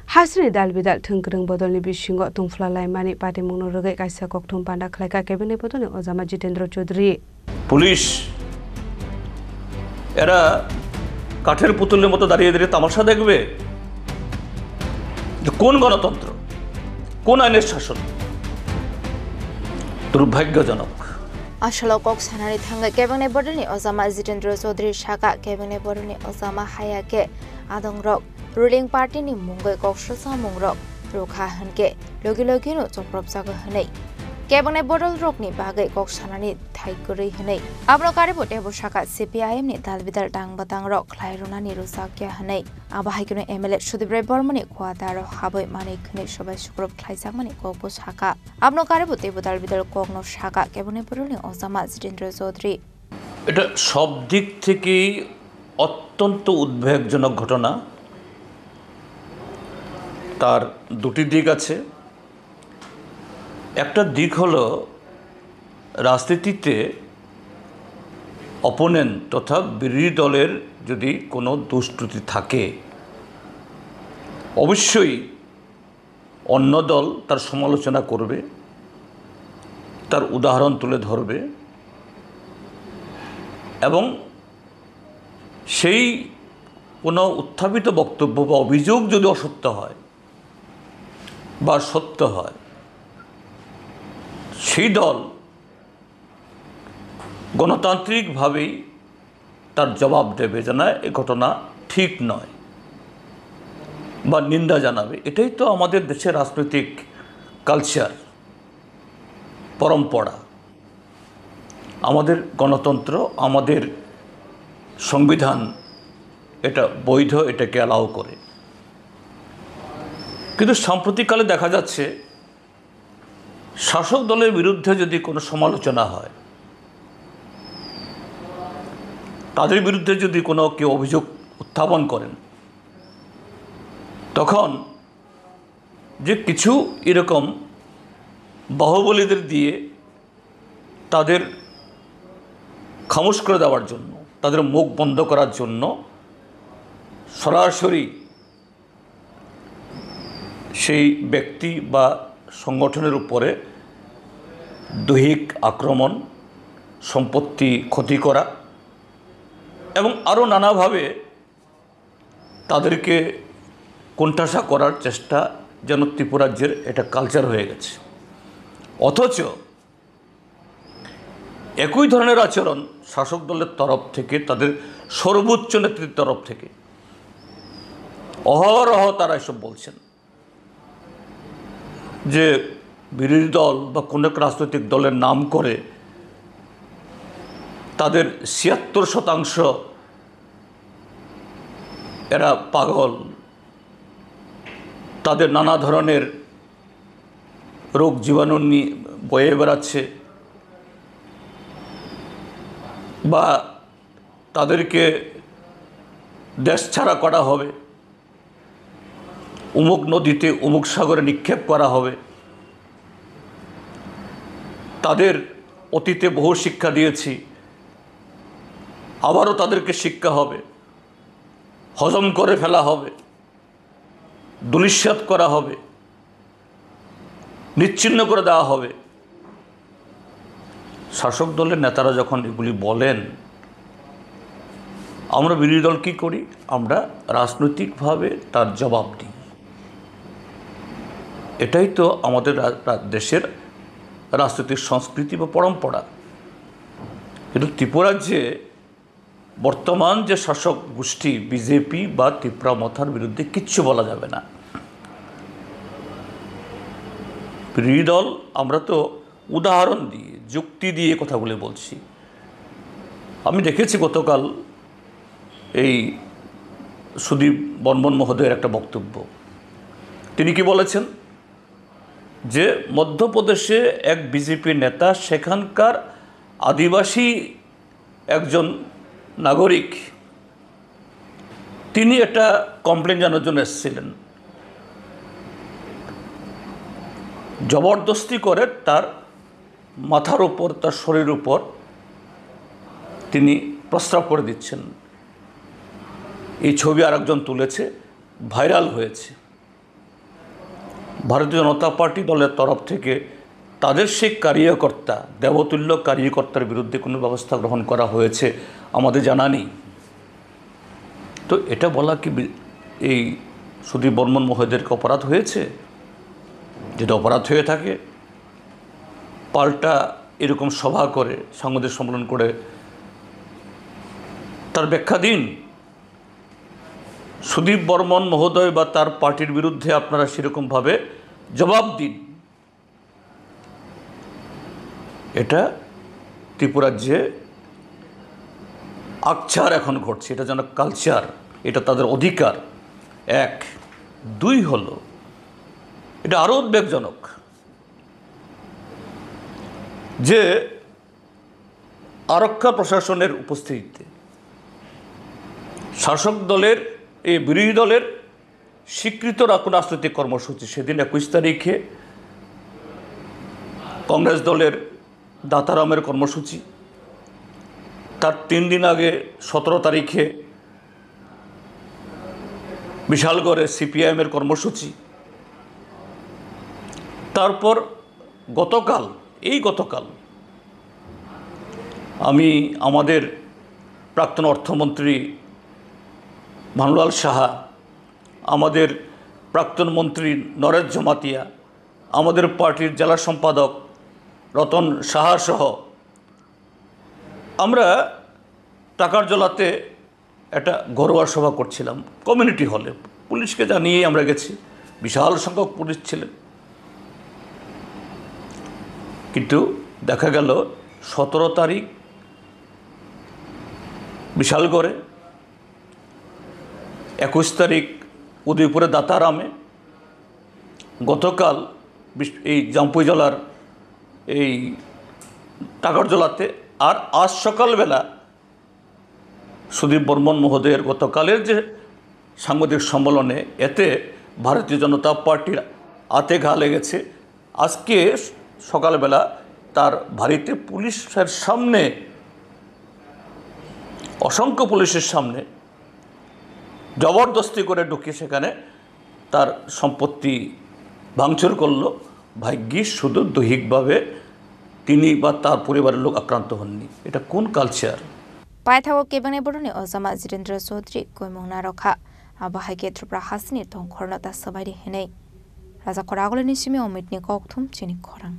Hasri dalbidal thungkrung bodolni bisingo tungflalaimani pati mungno rogai kaisa kokthum panda khlaika cabinet bodolni Ozama Jitendra Chaudhary police এরা কাঠের পুতুলের মতো দাঁড়িয়ে দাঁড়িয়ে তামাশা দেখবে যে কোন গণতন্ত্র কোন আইনের শাসন দুর্ভাগ্যজনক আসলে cock সানারি থাঙ্গা cabinet bodolni Ozama Jitendra Chaudhary shaka cabinet bodolni Ozama Hayake adongrok ruling party ni munggai kokshasa mungrok rokha hanke logi logi no choprop jaga hanai cabinet bodol rokni bagai kok sanani thaigori hanai abro kare bote boshaka CPIM ni dalbidal dang batang rok khlairona ni rusakya hanai abahaikino MLA Sudibrai Bormani khwataro haboi manik khne sobai sukrop khlaijak mani kokbo shaka abro kare bote dalbidal kokno shaka cabinet bodol ni Ozama Jitendra Chaudhary এটা সব দিক থেকেই অত্যন্ত উদ্বেগজনক ঘটনা তার দুটি দিক আছে একটা দিক হলো রাজনীতিতে অপোনেন্ট তথা বিরোধী দলের যদি কোনো দুষ্কৃতি থাকে অবশ্যই অন্য দল তার সমালোচনা করবে তার উদাহরণ তুলে ধরবে এবং সেই কোনো উত্থাপিত বক্তব্য বা অভিযোগ যদি অসত্য হয় বা সত্য হয় সেই দল গণতান্ত্রিকভাবেই তার জবাব দেবে যে না এই ঘটনা ঠিক নয় বা নিন্দা জানাবে এটাই তো আমাদের দেশের রাজনৈতিক কালচার পরম্পরা আমাদের গণতন্ত্র আমাদের সংবিধান এটা বৈধ এটাকে অ্যালাউ করে কিন্তু সাম্প্রতিককালে দেখা যাচ্ছে শাসক দলের বিরুদ্ধে যদি কোনো সমালোচনা হয় তাদের বিরুদ্ধে যদি কোনো কেউ অভিযোগ উত্থাপন করেন তখন যে কিছু এরকম বাহুবলীদের দিয়ে তাদের খামোশ করে দেওয়ার জন্য তাদের মুখ বন্ধ করার জন্য সরাসরি সেই ব্যক্তি বা সংগঠনের উপরে দৈহিক আক্রমণ সম্পত্তি ক্ষতি করা এবং আরও নানাভাবে তাদেরকে কোণঠাসা করার চেষ্টা যেন ত্রিপুরাজ্যের এটা কালচার হয়ে গেছে অথচ একই ধরনের আচরণ শাসক দলের তরফ থেকে তাদের সর্বোচ্চ নেতৃত্বের তরফ থেকে অহরহ তারা এসব বলছেন যে বিরোধী দল বা কোনো এক রাজনৈতিক দলের নাম করে তাদের ৭৬% এরা পাগল তাদের নানা ধরনের রোগ জীবাণু নিয়ে বয়ে বেড়াচ্ছে বা তাদেরকে দেশ ছাড়া করা হবে অমুক নদীতে অমুক সাগরে নিক্ষেপ করা হবে তাদের অতীতে বহু শিক্ষা দিয়েছি আবারও তাদেরকে শিক্ষা হবে হজম করে ফেলা হবে দুলিশ্বাত করা হবে নিচ্ছিন্ন করে দেওয়া হবে শাসক দলের নেতারা যখন এগুলি বলেন আমরা বিরোধী দল কী করি আমরা রাজনৈতিকভাবে তার জবাব দিই এটাই তো আমাদের দেশের রাজনৈতিক সংস্কৃতি বা পরম্পরা কিন্তু ত্রিপুরাজ্যে বর্তমান যে শাসক গোষ্ঠী বিজেপি বা ত্রিপুরা মথার বিরুদ্ধে কিচ্ছু বলা যাবে না বিরোধী দল আমরা তো উদাহরণ দিয়ে যুক্তি দিয়ে কথাগুলি বলছি আমি দেখেছি গতকাল এই সুদীপ বর্মন মহোদয়ের একটা বক্তব্য তিনি কি বলেছেন যে মধ্যপ্রদেশে এক বিজেপি নেতা সেখানকার আদিবাসী একজন নাগরিক তিনি একটা কমপ্লেন জানানোর জন্য এসেছিলেন জবরদস্তি করে তার মাথার উপর তার শরীরের উপর তিনি প্রস্রাব করে দিচ্ছেন এই ছবি আরেকজন তুলেছে ভাইরাল হয়েছে ভারতীয় জনতা পার্টি দলের তরফ থেকে তাদের সেই কার্যকর্তা দেবতুল্য কার্যকর্তার বিরুদ্ধে কোনো ব্যবস্থা গ্রহণ করা হয়েছে আমাদের জানা নেই। তো এটা বলা কি এই সুদীপ বর্মন মহোদয়কে অপরাধ হয়েছে? যেটা অপরাধ হয়ে থাকে পাল্টা এরকম সভা করে সাংবাদিক সম্মেলন করে তার ব্যাখ্যা দিন। সুদীপ বর্মন মহোদয় বা তার পার্টির বিরুদ্ধে আপনারা সেরকমভাবে জবাব দিন। এটা ত্রিপুরাজ্যে আকছার এখন ঘটছে, এটা যেন কালচার, এটা তাদের অধিকার। 1, 2 হলো এটা আরও উদ্বেগজনক যে আরক্ষা প্রশাসনের উপস্থিতিতে শাসক দলের এই বিরোধী দলের স্বীকৃত রাজনৈতিক কর্মসূচি সেদিন 21 তারিখে কংগ্রেস দলের দাতারামের কর্মসূচি, তার 3 দিন আগে 17 তারিখে বিশালগড়ে সিপিআইএমের কর্মসূচি, তারপর গতকাল আমি আমাদের প্রাক্তন অর্থমন্ত্রী ভানুলাল সাহা, আমাদের প্রাক্তন মন্ত্রী নরেশ জমাতিয়া, আমাদের পার্টির জেলা সম্পাদক রতন সাহা সহ আমরা টাকারজলাতে একটা ঘরোয়া সভা করছিলাম কমিউনিটি হলে। পুলিশকে জানিয়েই আমরা গেছি, বিশাল সংখ্যক পুলিশ ছিলেন। কিন্তু দেখা গেল 17 তারিখ বিশালগড়ে, 21 তারিখ উদয়পুরে দাতারামে, গতকাল এই জাম্পুই জেলার এই টাকারজলাতে, আর আজ সকালবেলা সুদীপ বর্মন মহোদয়ের গতকালের যে সাংবাদিক সম্মেলনে, এতে ভারতীয় জনতা পার্টির হাতে ঘা লেগেছে। আজকে সকালবেলা তার বাড়িতে পুলিশের সামনে, অসংখ্য পুলিশের সামনে জবরদস্তি করে ঢুকে সেখানে তার সম্পত্তি ভাঙচুর করল। ভাগ্যিস শুধু দৈহিকভাবে তিনি বা তার পরিবারের লোক আক্রান্ত হননি। এটা কোন কালচার? পায়থাও কেবাংনে বড়নি অজামা জিতেন্দ্র চৌধুরী কৈমংনা রখা আবাহাইকে ত্রিপুরা হাসিনি ধংখরণতা সবাই হেনে রাজা খরাগলনি সিমে অমিতনি ককথুম চিনি খরাং।